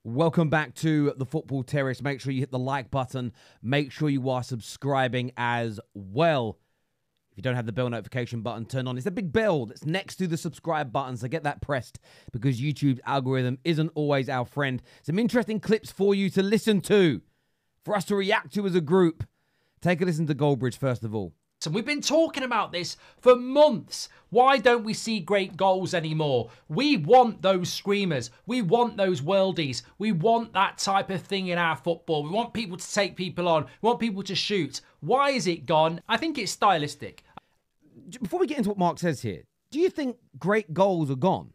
Welcome back to the Football Terrace. Make sure you hit the like button. Make sure you are subscribing as well. If you don't have the bell notification button turned on, it's a big bell that's next to the subscribe button, so get that pressed because YouTube's algorithm isn't always our friend. Some interesting clips for you to listen to, for us to react to as a group. Take a listen to Goldbridge first of all. And we've been talking about this for months. Why don't we see great goals anymore? We want those screamers. We want those worldies. We want that type of thing in our football. We want people to take people on. We want people to shoot. Why is it gone? I think it's stylistic. Before we get into what Mark says here, do you think great goals are gone?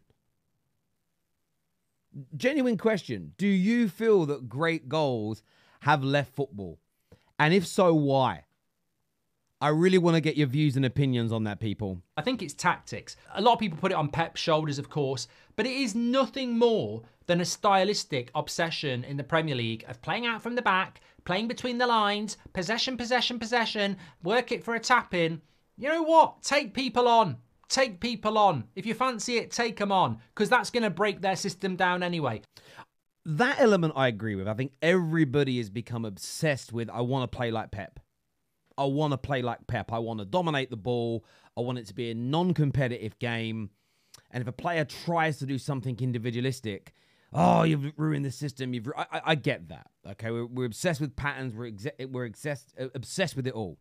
Genuine question. Do you feel that great goals have left football? And if so, why? I really want to get your views and opinions on that, people. I think it's tactics. A lot of people put it on Pep's shoulders, of course, but it is nothing more than a stylistic obsession in the Premier League of playing out from the back, playing between the lines, possession, possession, possession, work it for a tap-in. You know what? Take people on. Take people on. If you fancy it, take them on, because that's going to break their system down anyway. That element I agree with. I think everybody has become obsessed with, I want to play like Pep. I want to play like Pep. I want to dominate the ball. I want it to be a non-competitive game. And if a player tries to do something individualistic, oh, you've ruined the system. I get that. Okay, we're obsessed with patterns. We're obsessed with it all.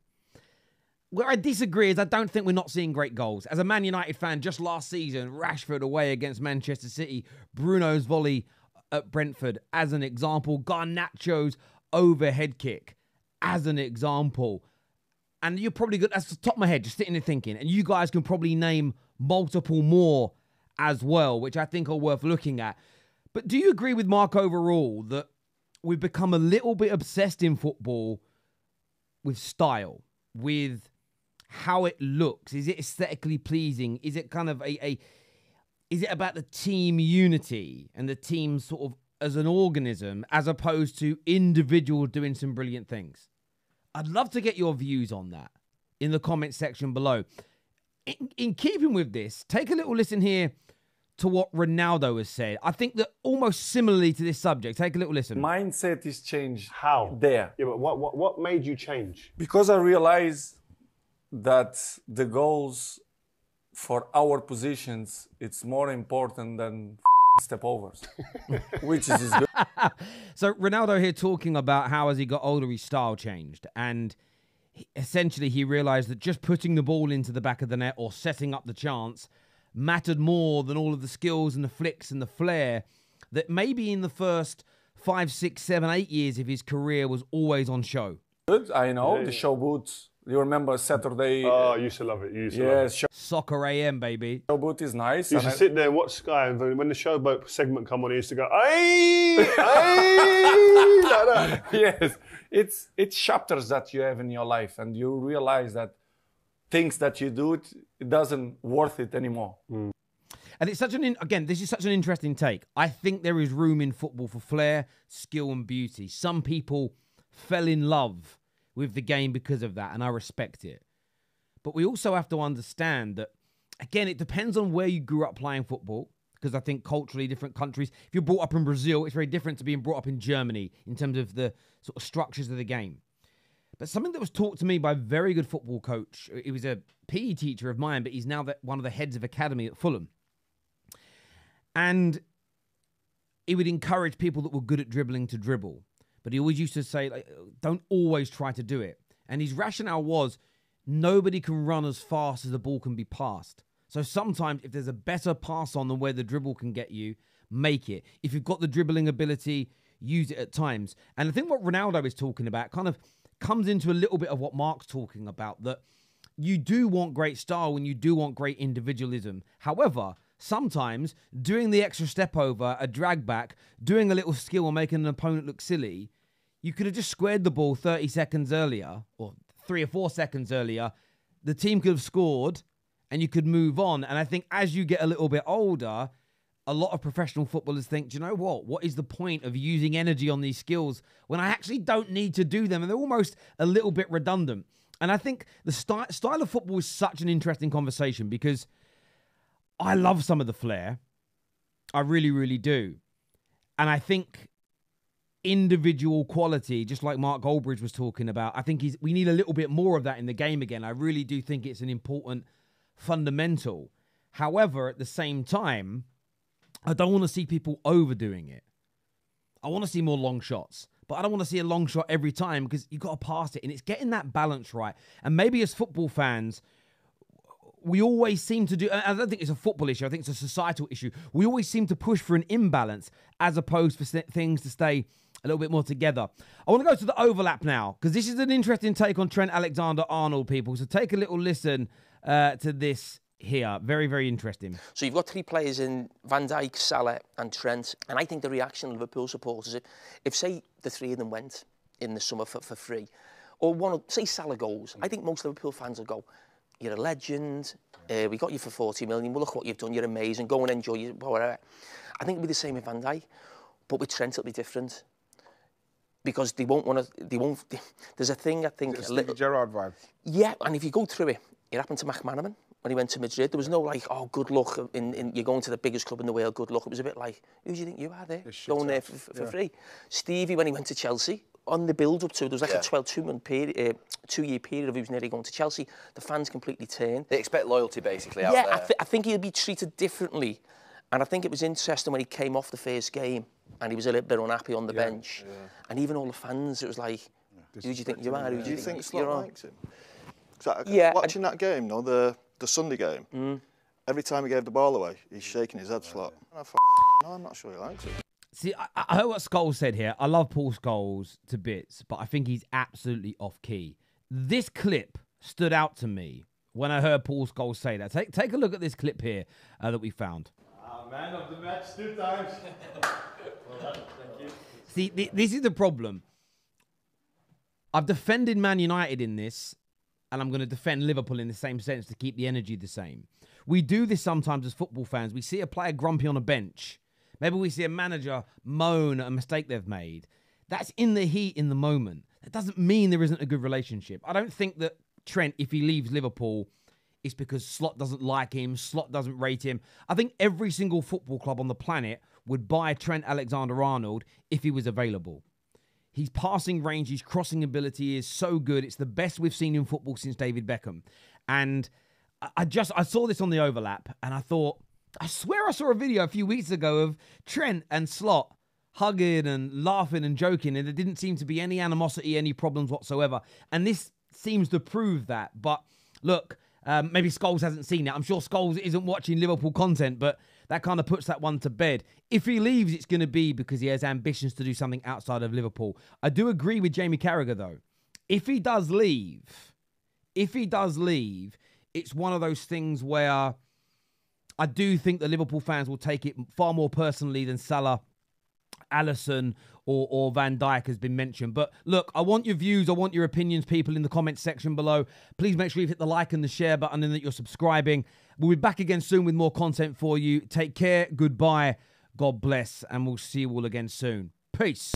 Where I disagree is I don't think we're not seeing great goals. As a Man United fan, just last season, Rashford away against Manchester City, Bruno's volley at Brentford as an example, Garnacho's overhead kick as an example. And you're probably good. That's the top of my head, just sitting there thinking. And you guys can probably name multiple more as well, which I think are worth looking at. But do you agree with Mark overall that we've become a little bit obsessed in football with style, with how it looks? Is it aesthetically pleasing? Is it kind of is it about the team unity and the team sort of as an organism as opposed to individuals doing some brilliant things? I'd love to get your views on that in the comment section below. In keeping with this, take a little listen here to what Ronaldo has said. I think that almost similarly to this subject. Take a little listen. Mindset is changed. How? There. Yeah, but what made you change? Because I realized that the goals for our positions, it's more important than step overs, which is good. So Ronaldo here talking about how as he got older, his style changed. And essentially he realized that just putting the ball into the back of the net or setting up the chance mattered more than all of the skills and the flicks and the flair that maybe in the first 5, 6, 7, 8 years of his career was always on show. Good, I know, Yeah, the yeah. show boots. You remember Saturday? Oh, I used to love it. You used to love it. Soccer AM, baby. Showboat is nice. You used and to sit there and watch Sky, and when the showboat segment come on, he used to go, "Ay, ay," like that. Yes, it's chapters that you have in your life, and you realize that things that you do, it doesn't worth it anymore. And it's such this is such an interesting take. I think there is room in football for flair, skill, and beauty. Some people fell in love with the game because of that, and I respect it. But we also have to understand that, again, it depends on where you grew up playing football, because I think culturally, different countries, if you're brought up in Brazil, it's very different to being brought up in Germany in terms of the sort of structures of the game. But something that was taught to me by a very good football coach, he was a PE teacher of mine, but he's now one of the heads of academy at Fulham. And he would encourage people that were good at dribbling to dribble. But he always used to say, like, don't always try to do it. And his rationale was, nobody can run as fast as the ball can be passed. So sometimes if there's a better pass on than where the dribble can get you, make it. If you've got the dribbling ability, use it at times. And I think what Ronaldo is talking about kind of comes into a little bit of what Mark's talking about, that you do want great style and you do want great individualism. However, sometimes doing the extra step over, a drag back, doing a little skill or making an opponent look silly, you could have just squared the ball 30 seconds earlier or 3 or 4 seconds earlier. The team could have scored and you could move on. And I think as you get a little bit older, a lot of professional footballers think, do you know what? What is the point of using energy on these skills when I actually don't need to do them? And they're almost a little bit redundant. And I think the style of football is such an interesting conversation because I love some of the flair. I really, really do. And I think individual quality, just like Mark Goldbridge was talking about. I think we need a little bit more of that in the game again. I really do think it's an important fundamental. However, at the same time, I don't want to see people overdoing it. I want to see more long shots, but I don't want to see a long shot every time because you've got to pass it. And it's getting that balance right. And maybe as football fans, we always seem to do, I don't think it's a football issue, I think it's a societal issue. We always seem to push for an imbalance as opposed for things to stay a little bit more together. I want to go to the overlap now because this is an interesting take on Trent Alexander-Arnold, people. So take a little listen to this here. Very, very interesting. So you've got 3 players in Van Dijk, Salah and Trent. And I think the reaction of Liverpool supporters, if say the 3 of them went in the summer for free, or say Salah goes, I think most Liverpool fans will go, you're a legend, we got you for 40 million, well, look what you've done, you're amazing, go and enjoy it, whatever. I think it'll be the same with Van Dijk, but with Trent it'll be different. Because they won't want to, there's a thing I think... It's a little Gerrard vibe. Yeah, and if you go through it, it happened to McManaman when he went to Madrid. There was no like, oh, good luck, you're going to the biggest club in the world, good luck. It was a bit like, who do you think you are there, going there for free? Stevie, when he went to Chelsea, on the build-up to, there was like a 2-month period, 2-year period of he was nearly going to Chelsea. The fans completely turned. They expect loyalty, basically, out there. Yeah, I think he'll be treated differently. And I think it was interesting when he came off the first game and he was a little bit unhappy on the bench. Yeah. And even all the fans, it was like, who do you think you are? Do you think Slot likes him? Watching that game, the Sunday game, every time he gave the ball away, he's shaking his head, Slot. No, I'm not sure he likes it. See, I heard what Scholes said here. I love Paul Scholes to bits, but I think he's absolutely off key. This clip stood out to me when I heard Paul Scholes say that. Take a look at this clip here that we found. Man of the match 2 times. Well done, thank you. See, this is the problem. I've defended Man United in this, and I'm going to defend Liverpool in the same sense to keep the energy the same. We do this sometimes as football fans. We see a player grumpy on a bench. Maybe we see a manager moan at a mistake they've made. That's in the heat, in the moment. That doesn't mean there isn't a good relationship. I don't think that Trent, if he leaves Liverpool, it's because Slot doesn't like him, Slot doesn't rate him. I think every single football club on the planet would buy Trent Alexander-Arnold if he was available. His passing range, his crossing ability is so good. It's the best we've seen in football since David Beckham. And I saw this on the overlap, and I thought, I swear I saw a video a few weeks ago of Trent and Slot hugging and laughing and joking, and there didn't seem to be any animosity, any problems whatsoever. And this seems to prove that. But look, maybe Scholes hasn't seen it. I'm sure Scholes isn't watching Liverpool content, but that kind of puts that one to bed. If he leaves, it's going to be because he has ambitions to do something outside of Liverpool. I do agree with Jamie Carragher, though. If he does leave, it's one of those things where I do think the Liverpool fans will take it far more personally than Salah, Alisson, or Van Dijk has been mentioned. But look, I want your views. I want your opinions, people, in the comments section below. Please make sure you hit the like and the share button and that you're subscribing. We'll be back again soon with more content for you. Take care. Goodbye. God bless. And we'll see you all again soon. Peace.